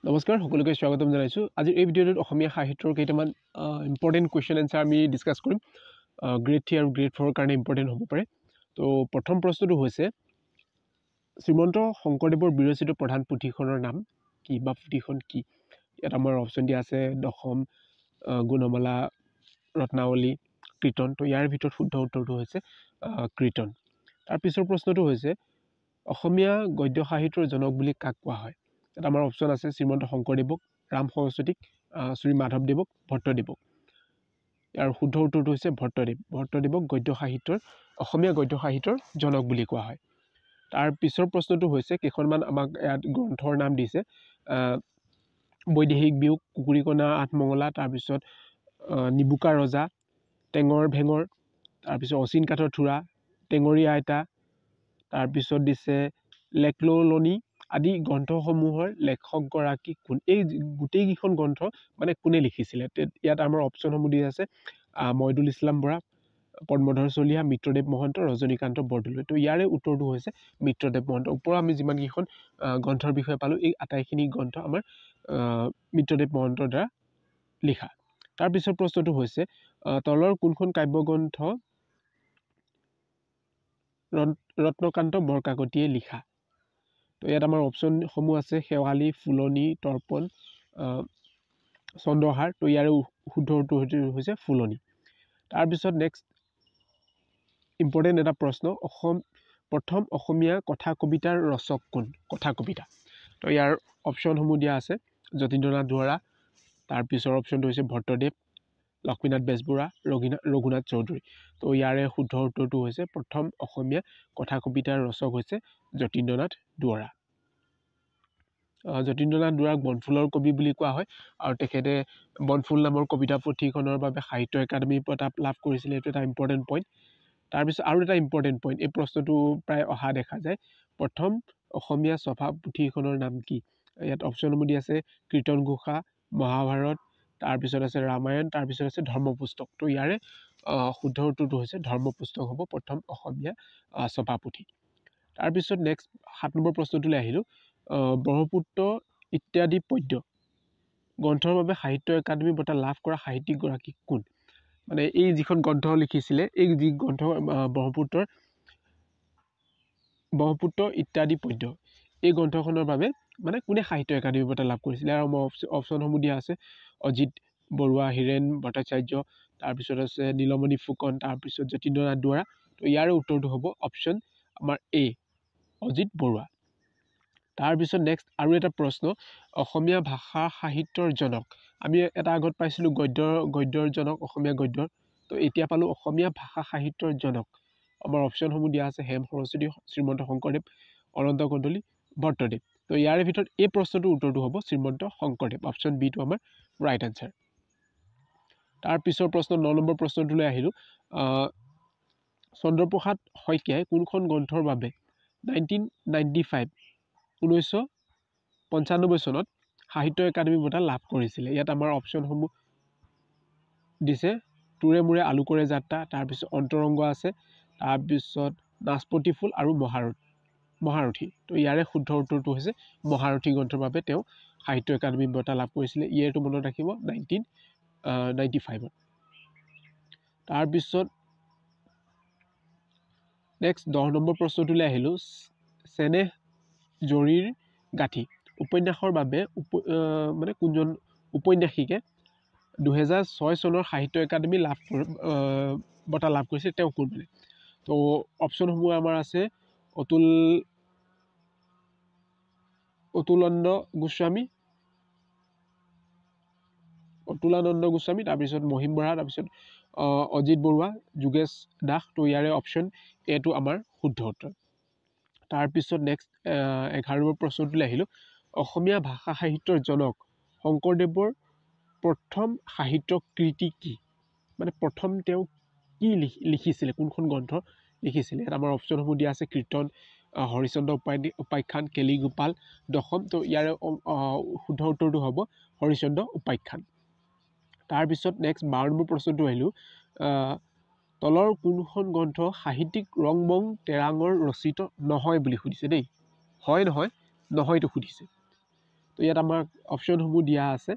নমস্কাৰ সকলোকে স্বাগতম জনাইছো আজি এই ভিডিঅ'টোত অসমীয়া সাহিত্যৰ কেইটামান ইম্পৰ্টেন্ট কোৱেশ্চন এনসাৰ আমি ডিসকাস কৰিম গ্ৰেড 3 আৰু গ্ৰেড 4 কাৰণে ইম্পৰ্টেন্ট হ'ব পাৰে তো প্ৰথম প্ৰশ্নটো হৈছে শ্ৰীমন্ত শংকৰদেৱৰ বিৰচিত প্ৰধান পুথিখনৰ নাম কি বা পুথিখন কি ইয়াত আমাৰ অপচন দিয়া আছে দশম গুণমালা ৰত্নাৱলী কীৰ্তন তো ইয়াৰ ভিতৰত শুদ্ধ উত্তৰটো হৈছে কীৰ্তন তাৰ পিছৰ প্ৰশ্নটো হৈছে অসমীয়া গদ্য সাহিত্যৰ জনক বুলি কাক কোৱা হয় এটা আমাৰ অপচন আছে শ্ৰীমন্ত শংকৰদেৱক ৰাম সৰস্বতীক শ্ৰী মাধৱদেৱক ভট্টদেৱক ইয়াৰ শুদ্ধ উত্তৰটো হৈছে ভট্টদেৱক গদ্য সাহিত্যৰ অসমীয়া গদ্য সাহিত্যৰ জনক বুলি কোৱা হয় তাৰ পিছৰ প্ৰশ্নটো হৈছে কেইখনমান আমাক ইয়াত গ্ৰন্থৰ নাম দিছে বৈদেশিক বিয়োগ কুকুৰীকণা আঠমঙলা তাৰ পিছত নিবুকা ৰজা টেঙৰ ভেঙৰ তাৰ পিছত অচিন কাঠৰ থোৰা টেঙৰী আইতা তাৰ পিছত দিছে লেকলনি আদি গ্ৰন্থসমূহৰ লেখকগৰাকী কোন এই গোটেইকেইখন গ্ৰন্থ মানে কোনে লিখিছিলে ইয়াত আমাৰ অপচনসমূহ দি আছে মইদুল ইছলাম বৰা পদ্মধৰ চলিহা মিত্ৰদেৱ মহন্ত ৰজনীকান্ত বৰদলৈ তো ইয়াৰে উত্তৰটো হৈছে মিত্ৰদেৱ মহন্ত ওপৰত আমি যিমানকেইখন গ্ৰন্থৰ বিষয়ে পালো এই আটাইখিনি গ্ৰন্থ আমাৰ মিত্ৰদেৱ মহন্তৰ দ্বাৰা লিখা তাৰ পিছৰ প্ৰশ্নটো হৈছে তলৰ কোনখন কাব্যগ্ৰন্থ ৰত্নকান্ত বৰকাকতিয়ে লিখা তো ইয়াত আমাৰ অপচনসমূহ আছে শেৱালী ফুলনি তৰ্পণ চন্দ্ৰহাৰ তো ইয়াৰে শুদ্ধ উত্তৰটো হৈছে ফুলনি তাৰপিছত নেক্সট ইম্পৰ্টেণ্ট এটা প্ৰশ্ন প্ৰথম অসমীয়া কথা কবিতাৰ ৰচক কোন কথা কবিতা তো ইয়াৰ অপচনসমূহ দিয়া আছে যতীন্দ্ৰনাথ দুৱৰা তাৰপিছৰ অপচনটো হৈছে ভট্টদেৱ লক্ষ্মীনাথ বেজবৰুৱা ৰঘুনাথ চৌধুৰী তো ইয়াৰে শুদ্ধ উত্তৰটো হৈছে প্ৰথম অসমীয়া কথা কবিতাৰ ৰচক হৈছে যতীন্দ্ৰনাথ দুৱৰা যতীন্দ্ৰনাথ দুৱৰাক বনফুলৰ কবি বুলি কোৱা হয় আৰু তেখেতে বনফুল নামৰ কবিতা পুথিখনৰ বাবে সাহিত্য একাডেমী বঁটা লাভ কৰিছিল এইটো এটা ইম্পৰ্টেণ্ট পইণ্ট তাৰপিছত আৰু এটা ইম্পৰ্টেণ্ট পইণ্ট এই প্ৰশ্নটো প্ৰায় অহা দেখা যায় প্ৰথম অসমীয়া ছফা পুথিখনৰ নাম কি ইয়াত অপচনসমূহ দি আছে কীৰ্তন ঘোষা মহাভাৰত তাৰপিছত আছে ৰামায়ণ তাৰপিছত আছে ধৰ্মপুস্তক তো ইয়াৰে শুদ্ধ উত্তৰটো হৈছে ধৰ্মপুস্তক হ'ব প্ৰথম অসমীয়া ছফা পুথি তাৰপিছত নেক্সট 7 নম্বৰ প্ৰশ্নটোলৈ আহিলোঁ ব্ৰহ্মপুত্ৰ ইত্যাদি পদ্য গ্ৰন্থৰ বাবে সাহিত্য একাডেমী বঁটা লাভ কৰা সাহিত্যিকগৰাকী কোন মানে এই যিখন গ্ৰন্থ লিখিছিলে এই যি গ্ৰন্থ ব্ৰহ্মপুত্ৰ ইত্যাদি পদ্য এই গ্ৰন্থখনৰ বাবে মানে কোনে সাহিত্য একাডেমী বঁটা লাভ কৰিছিলে আৰু অপচনসমূহ দিয়া আছে অজিত বৰুৱা হীৰেণ ভট্টাচাৰ্য তাৰপিছত আছে নীলমণি ফুকন তাৰপিছত যতীন্দ্ৰনাথ দুৱৰা তো ইয়াৰে উত্তৰটো হ'ব অপচন আমাৰ এ অজিত বৰুৱা তাৰপিছত নেক্সট আৰু এটা প্ৰশ্ন অসমীয়া ভাষা সাহিত্যৰ জনক আমি এটা আগত পাইছিলোঁ গদ্যৰ জনক অসমীয়া গদ্যৰ তো এতিয়া পালোঁ অসমীয়া ভাষা সাহিত্যৰ জনক আমাৰ অপচনসমূহ দিয়া আছে হেম সৰস্বতী শ্ৰীমন্ত শংকৰদেৱ অনন্ত কন্দলী ভট্টদেৱ তো ইয়াৰে ভিতৰত এই প্ৰশ্নটোৰ উত্তৰটো হ'ব শ্ৰীমন্ত শংকৰদেৱ অপচন বিটো আমাৰ ৰাইট আনচাৰ তাৰ পিছৰ প্ৰশ্ন 9 নম্বৰ প্ৰশ্নটোলৈ আহিলোঁ চন্দ্ৰপ্ৰসাদ শইকীয়াই কোনখন গ্ৰন্থৰ বাবে 1995 চনত সাহিত্য একাডেমী বঁটা লাভ কৰিছিলে ইয়াত আমাৰ অপচনসমূহ দিছে তোৰে মোৰে আলোকৰে যাত্ৰা তাৰপিছত অন্তৰংগ আছে তাৰপিছত নাচপতি ফুল আৰু মহাৰথী তো ইয়াৰে শুদ্ধ উত্তৰটো হৈছে মহাৰথী গ্ৰন্থৰ বাবে তেওঁ সাহিত্য একাডেমী বঁটা লাভ কৰিছিলে ইয়েৰটো মনত ৰাখিব 1995 তাৰপিছত নেক্সট 10 নম্বৰ প্ৰশ্নটোলৈ আহিলোঁ চেনেহ জৰীৰ গাঁঠি উপন্যাসৰ বাবে মানে কোনজন উপন্যাসিকে 2006 চনৰ সাহিত্য একাডেমী বঁটা লাভ কৰিছে তেওঁ কোন মানে তো অপচনসমূহ আমাৰ আছে অতুলানন্দ গোস্বামী তাৰপিছত মহিম বৰা তাৰপিছত অজিত বৰুৱা যোগেশ দাস তো ইয়াৰে অপচন এটো আমাৰ শুদ্ধ উত্তৰ তাৰপিছত নেক্সট 11 নম্বৰ প্ৰশ্নটোলৈ আহিলোঁ অসমীয়া ভাষা সাহিত্যৰ জনক শংকৰদেৱৰ প্ৰথম সাহিত্য কৃতি কি মানে প্ৰথম তেওঁ কি লিখিছিলে কোনখন গ্ৰন্থ লিখিছিলে ইয়াত আমাৰ অপচনসমূহ দিয়া আছে কীৰ্তন হৰিচন্দ্ৰ উপাখ্যান কেলিগোপাল দশম তো ইয়াৰে শুদ্ধ উত্তৰটো হ'ব হৰিচন্দ্ৰ উপাখ্যান তাৰপিছত নেক্সট 12 নম্বৰ প্ৰশ্নটো আহিলোঁ তলৰ কোনখন গ্ৰন্থ সাহিত্যিক ৰংবং তেৰাঙৰ ৰচিত নহয় বুলি সুধিছে দেই হয় নহয়টো সুধিছে তো ইয়াত আমাৰ অপশ্যনসমূহ দিয়া আছে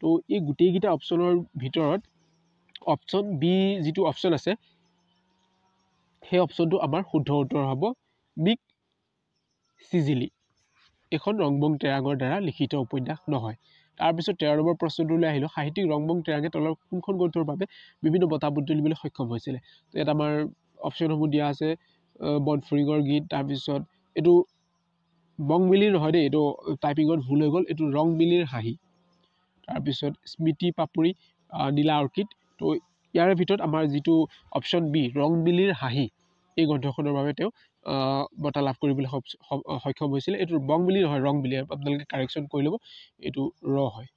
তো এই গোটেইকেইটা অপশ্যনৰ ভিতৰত অপশ্যন বি যিটো অপশ্যন আছে সেই অপশ্যনটো আমাৰ শুদ্ধ উত্তৰ হ'ব মিক চিজিলি এখন ৰংবং তেৰাঙৰ দ্বাৰা লিখিত উপন্যাস নহয় তাৰপিছত 13 নম্বৰ প্ৰশ্নটোলৈ আহিলোঁ সাহিত্যিক ৰংবং তেৰাঙে তলৰ কোনখন গ্ৰন্থৰ বাবে বিভিন্ন বঁটা বুটলিবলৈ সক্ষম হৈছিলে তো ইয়াত আমাৰ অপশ্যনসমূহ দিয়া আছে বনফুৰিঙৰ গীত তাৰপিছত এইটো বংমিলিৰ নহয় দেই এইটো টাইপিঙত ভুল হৈ গ'ল এইটো ৰংমিলিৰ হাঁহি তাৰপিছত স্মৃতি পাপুৰি নীলা অৰ্কিড তো ইয়াৰে ভিতৰত আমাৰ যিটো অপশ্যন বি ৰংমিলিৰ হাঁহি এই গ্ৰন্থখনৰ বাবে তেওঁ বঁটা লাভ কৰিবলৈ সক্ষম হৈছিলে এইটো বংমিলি নহয় ৰংমিলি আপোনালোকে কাৰেকশ্যন কৰি ল'ব এইটো ৰ হয়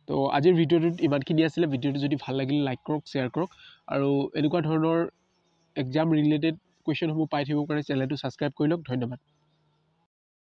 তো আজিৰ ভিডিঅ'টোত ইমানখিনি আছিলে ভিডিঅ'টো যদি ভাল লাগিলে লাইক কৰক শ্বেয়াৰ কৰক আৰু এনেকুৱা ধৰণৰ এক্সাম ৰিলেটেড কুৱেশ্যনসমূহ পাই থাকিবৰ কাৰণে চেনেলটো ছাবস্ক্ৰাইব কৰি লওক ধন্যবাদ